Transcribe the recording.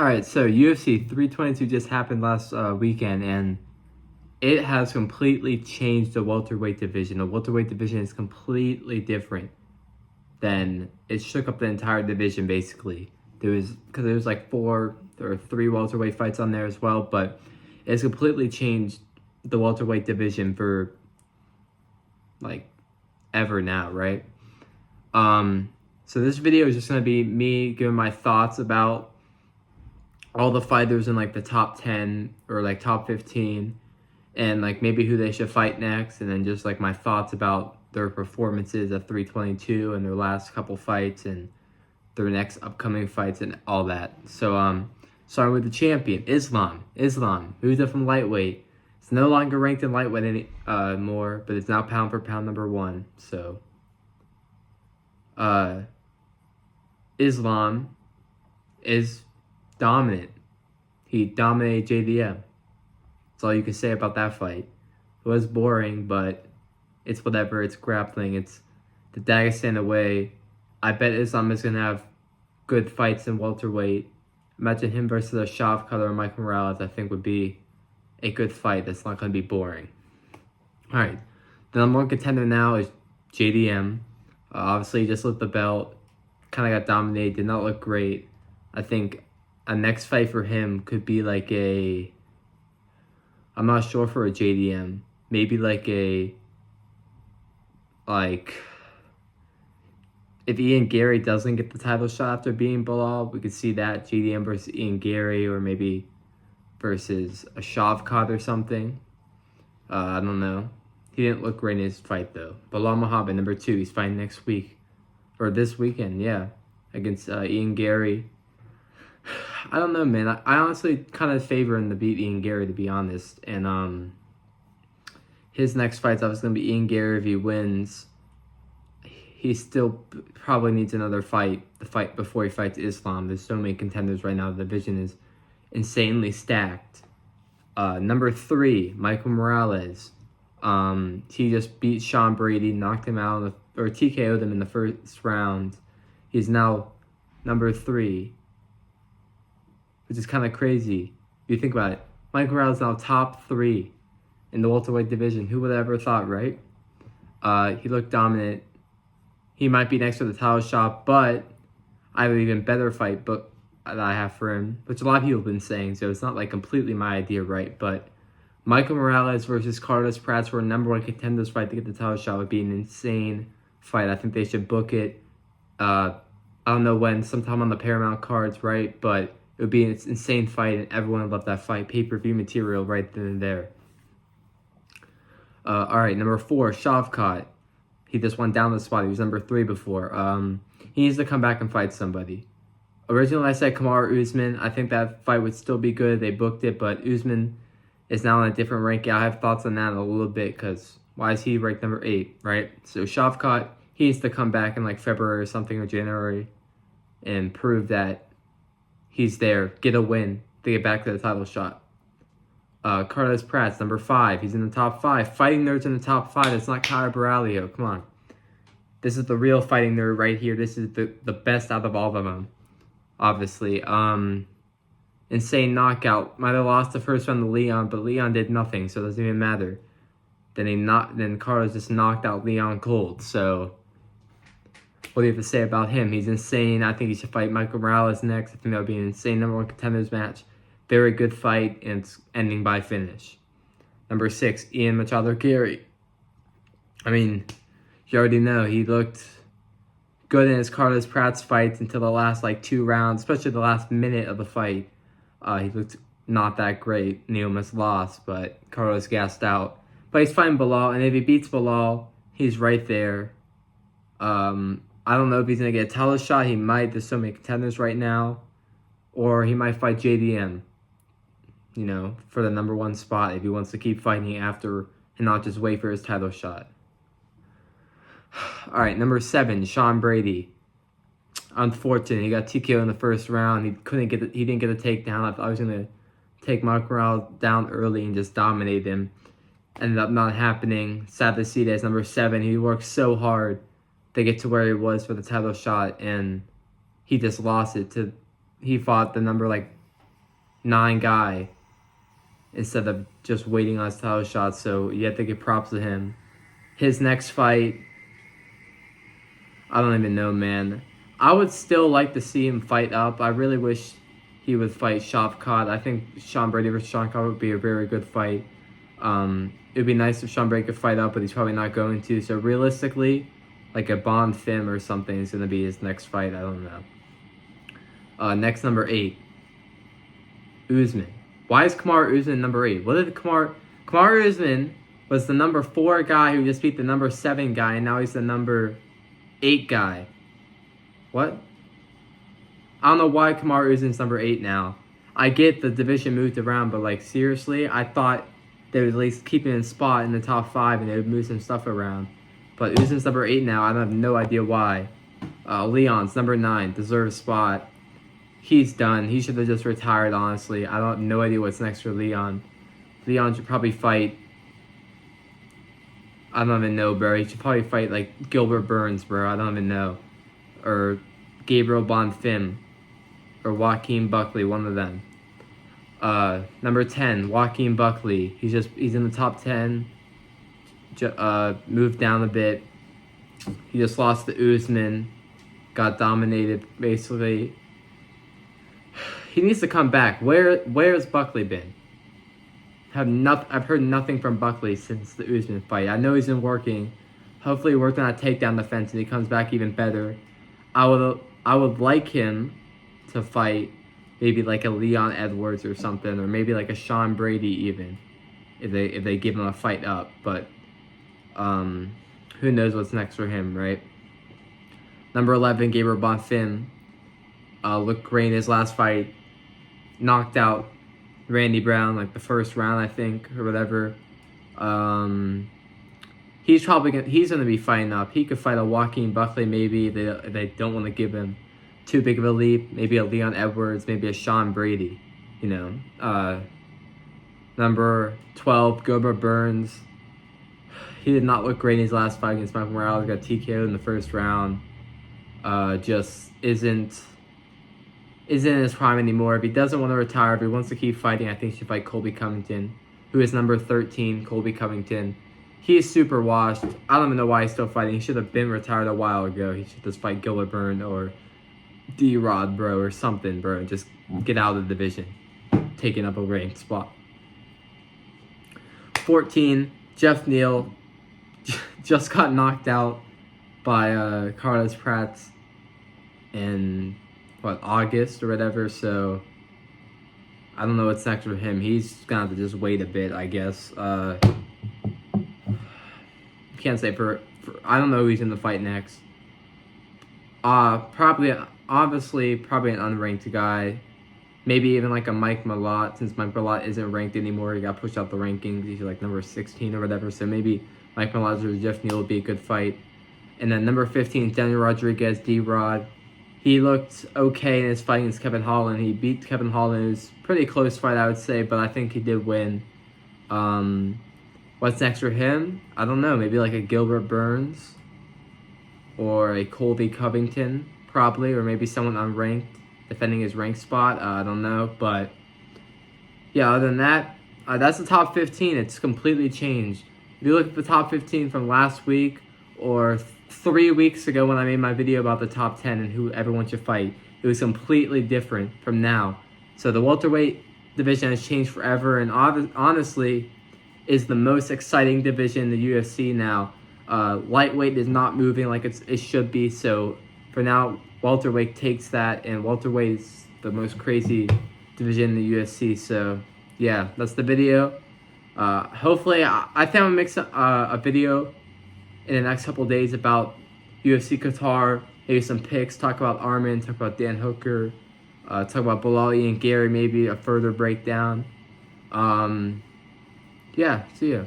Alright, so UFC 322 just happened last weekend, and it has completely changed the welterweight division. The welterweight division is completely different than it shook up the entire division, basically. There was like 4 or 3 welterweight fights on there as well, but it's completely changed the welterweight division for like ever now, right? So this video is just gonna be me giving my thoughts about all the fighters in like the top 10 or like top 15, and like maybe who they should fight next, and then just like my thoughts about their performances at 322 and their last couple fights and their next upcoming fights and all that. So starting with the champion, Islam, who's up from lightweight. It's no longer ranked in lightweight more, but it's now pound for pound number 1. So Islam is dominant. He dominated JDM. That's all you can say about that fight. It was boring, but it's whatever. It's grappling. It's the Dagestan away. I bet Islam is going to have good fights in welterweight. Imagine him versus a Shavkat or Michael Morales. I think would be a good fight. That's not going to be boring. All right. The number 1 contender now is JDM. Obviously, he just lit the belt. Kind of got dominated. Did not look great. I think a next fight for him could be like a... I'm not sure for a JDM. Maybe like a... if Ian Garry doesn't get the title shot after beating Belal, we could see that. JDM versus Ian Garry, or maybe versus a Shavkat or something. I don't know. He didn't look great in his fight, though. Belal Muhammad, number 2. He's fighting next week. Or this weekend, yeah. Against Ian Garry. I don't know, man. I honestly kind of favor him to beat Ian Garry, to be honest. And his next fight's obviously going to be Ian Garry. If he wins, he still probably needs another fight. The fight before he fights Islam. There's so many contenders right now. The division is insanely stacked. Number 3, Michael Morales. He just beat Sean Brady, knocked him out, or TKO'd him in the first round. He's now number 3, which is kind of crazy. If you think about it, Michael Morales is now top 3 in the welterweight division. Who would have ever thought, right? He looked dominant. He might be next to the title shot, but I have an even better fight book that I have for him, which a lot of people have been saying, so it's not like completely my idea, right? But Michael Morales versus Carlos Pratt for a number 1 contenders fight to get the title shot would be an insane fight. I think they should book it. I don't know when, sometime on the Paramount cards, right? But it would be an insane fight, and everyone would love that fight. Pay-per-view material right then and there. All right, number 4, Shavkat. He just went down the spot. He was number 3 before. He needs to come back and fight somebody. Originally, I said Kamaru Usman. I think that fight would still be good. They booked it, but Usman is now in a different ranking. I have thoughts on that a little bit, because why is he ranked number 8, right? So Shavkat, he needs to come back in like February or something, or January, and prove that he's there, get a win to get back to the title shot. Carlos Pratt's number 5. He's in the top 5. Fighting nerds in the top 5. It's not Kyle Baralio. Come on. This is the real fighting nerd right here. This is the best out of all of them, obviously. Insane knockout. Might have lost the first round to Leon, but Leon did nothing, so it doesn't even matter. Then Carlos just knocked out Leon cold. So what do you have to say about him? He's insane. I think he should fight Michael Morales next. I think that would be an insane number 1 contenders match. Very good fight, and it's ending by finish. Number 6, Ian Machado Garry. I mean, you already know he looked good in his Carlos Pratt's fights until the last like 2 rounds, especially the last minute of the fight. He looked not that great. And he almost lost, but Carlos gassed out. But he's fighting Belal, and if he beats Belal, he's right there. I don't know if he's going to get a title shot. He might. There's so many contenders right now. Or he might fight JDM, you know, for the number 1 spot if he wants to keep fighting after and not just wait for his title shot. All right, number 7, Sean Brady. Unfortunate, he got TKO in the first round. He didn't get a takedown. I thought I was going to take Mark Morales down early and just dominate him. Ended up not happening. Sad to see that as number 7. He worked so hard to get to where he was for the title shot, and he just lost it to... He fought the number like 9 guy instead of just waiting on his title shot. So you have to give props to him. His next fight, I don't even know, man. I would still like to see him fight up. I really wish he would fight Shavkat. I think Sean Brady versus Shavkat would be a very good fight. It would be nice if Sean Brady could fight up, but he's probably not going to. So realistically, like a Bonfim or something is going to be his next fight. I don't know. Next, number 8. Usman. Why is Kamaru Usman number 8? What did Kamaru Usman was the number 4 guy who just beat the number 7 guy, and now he's the number 8 guy. What? I don't know why Kamaru Usman's number 8 now. I get the division moved around, but like seriously, I thought they would at least keep him in spot in the top 5 and they would move some stuff around. But Usman's number 8 now. I have no idea why. Leon's number 9, deserves spot. He's done. He should have just retired, honestly. I don't no idea what's next for Leon. Leon should probably fight. I don't even know, bro. He should probably fight like Gilbert Burns, bro. I don't even know. Or Gabriel Bonfim. Or Joaquin Buckley, one of them. Number 10, Joaquin Buckley. He's in the top 10. Moved down a bit. He just lost to Usman. Got dominated, basically. He needs to come back. Where's Buckley been? I've heard nothing from Buckley since the Usman fight. I know he's been working. Hopefully working on a takedown defense and he comes back even better. I would like him to fight maybe like a Leon Edwards or something, or maybe like a Sean Brady even, if they give him a fight up. But who knows what's next for him, right? Number 11, Gabriel Bonfim. Looked great in his last fight. Knocked out Randy Brown like the first round, I think, or whatever. He's gonna be fighting up. He could fight a Joaquin Buckley maybe if they don't want to give him too big of a leap. Maybe a Leon Edwards, maybe a Sean Brady. You know. Number 12, Gilbert Burns. He did not look great in his last fight against Michael Morales. Got TKO'd in the first round. Just isn't in his prime anymore. If he doesn't want to retire, if he wants to keep fighting, I think he should fight Colby Covington, who is number 13, Colby Covington. He is super washed. I don't even know why he's still fighting. He should have been retired a while ago. He should just fight Gilbert Burns or D-Rod, bro, or something, bro. Just get out of the division. Taking up a ranked spot. 14, Geoff Neal. Just got knocked out by Carlos Prats in August or whatever, so I don't know what's next for him. He's gonna have to just wait a bit, I guess. Can't say for I don't know who he's gonna fight next. Probably an unranked guy. Maybe even like a Mike Malott, since Mike Malott isn't ranked anymore. He got pushed out the rankings. He's like number 16 or whatever, so maybe Mike Malott or Geoff Neal would be a good fight. And then number 15, Daniel Rodriguez, D-Rod. He looked okay in his fight against Kevin Holland. He beat Kevin Holland. It was a pretty close fight, I would say, but I think he did win. What's next for him? I don't know. Maybe like a Gilbert Burns or a Colby Covington, probably, or maybe someone unranked defending his ranked spot. I don't know, but yeah, other than that, that's the top 15. It's completely changed. If you look at the top 15 from last week or 3 weeks ago when I made my video about the top 10 and who everyone should fight, it was completely different from now. So the welterweight division has changed forever, and honestly is the most exciting division in the UFC now. Lightweight is not moving like it should be, so for now welterweight takes that, and welterweight is the most crazy division in the UFC. So yeah, that's the video. Hopefully I think I'll make a video in the next couple of days about UFC Qatar, maybe some picks, talk about Armin, talk about Dan Hooker, talk about Belal and Garry, maybe a further breakdown. Yeah, see ya.